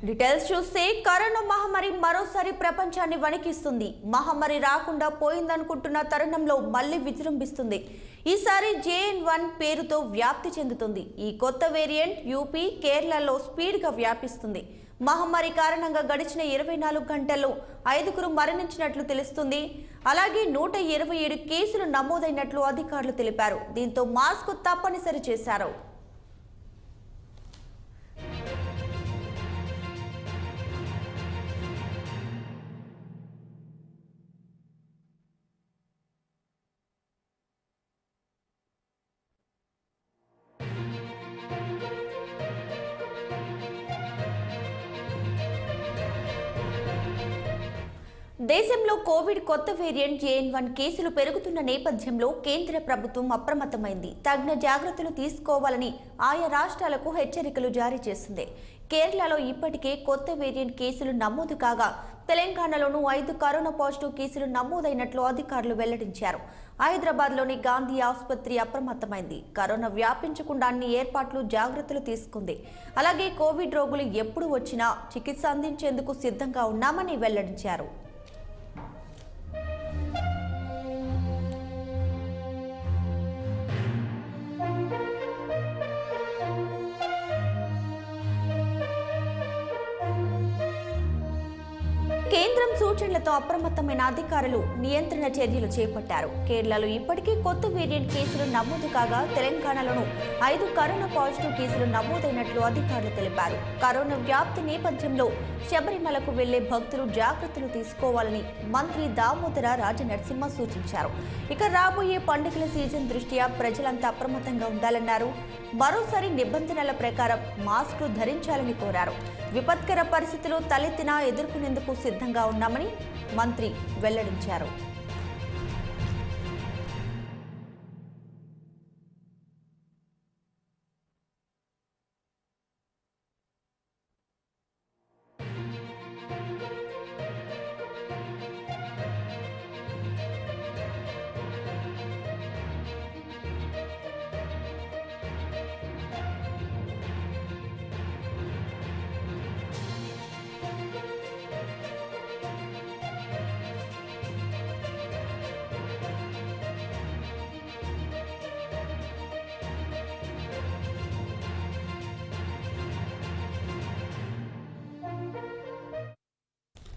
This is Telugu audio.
డీటెయిల్స్ చూస్తే కరోనా మహమ్మారి మరోసారి ప్రపంచాన్ని వణికిస్తుంది. మహమ్మారి రాకుండా పోయిందనుకుంటున్న తరుణంలో మళ్లీ విజృంభిస్తుంది. ఈసారి JN.1 పేరుతో వ్యాప్తి చెందుతుంది. ఈ కొత్త వేరియంట్ యూపీ, కేరళలో స్పీడ్గా వ్యాపిస్తుంది. మహమ్మారి కారణంగా గడిచిన 24 గంటల్లో 5గురు మరణించినట్లు తెలుస్తుంది. అలాగే 127 కేసులు నమోదైనట్లు అధికారులు తెలిపారు. దీంతో మాస్క్ తప్పనిసరి చేశారు. దేశంలో కోవిడ్ కొత్త వేరియంట్ JN.1 కేసులు పెరుగుతున్న నేపథ్యంలో కేంద్ర ప్రభుత్వం అప్రమత్తమైంది. తగిన జాగ్రత్తలు తీసుకోవాలని ఆయా రాష్ట్రాలకు హెచ్చరికలు జారీ చేసింది. కేరళలో ఇప్పటికే కొత్త వేరియంట్ కేసులు నమోదు కాగా తెలంగాణలోనూ 5 కరోనా పాజిటివ్ కేసులు నమోదైనట్లు అధికారులు వెల్లడించారు. హైదరాబాద్లోని గాంధీ ఆసుపత్రి అప్రమత్తమైంది. కరోనా వ్యాపించకుండా అన్ని ఏర్పాట్లు, జాగ్రత్తలు తీసుకుంది. అలాగే కోవిడ్ రోగులు ఎప్పుడు వచ్చినా చికిత్స అందించేందుకు సిద్ధంగా ఉన్నామని వెల్లడించారు. కేంద్రం సూచనలతో అప్రమత్తమైన అధికారులు నియంత్రణ చర్యలు చేపట్టారు. కేరళలో ఇప్పటికీ కొత్త వేరియంట్ కేసులు నమోదు కాగా తెలంగాణలోనూ 5 కరోనా పాజిటివ్ కేసులు నమోదైనట్లు అధికారులు తెలిపారు. కరోనా వ్యాప్తి నేపథ్యంలో శబరిమలకు వెళ్లే భక్తులు జాగ్రత్తలు తీసుకోవాలని మంత్రి దామోదర రాజనరసింహ సూచించారు. ఇక రాబోయే పండుగల సీజన్ దృష్ట్యా ప్రజలంతా అప్రమత్తంగా ఉండాలన్నారు. మరోసారి నిబంధనల ప్రకారం మాస్కులు ధరించాలని కోరారు. విపత్కర పరిస్థితులు తలెత్తినా ఎదుర్కొనేందుకు సిద్ధంగా ఉన్నామని మంత్రి వెల్లడించారు.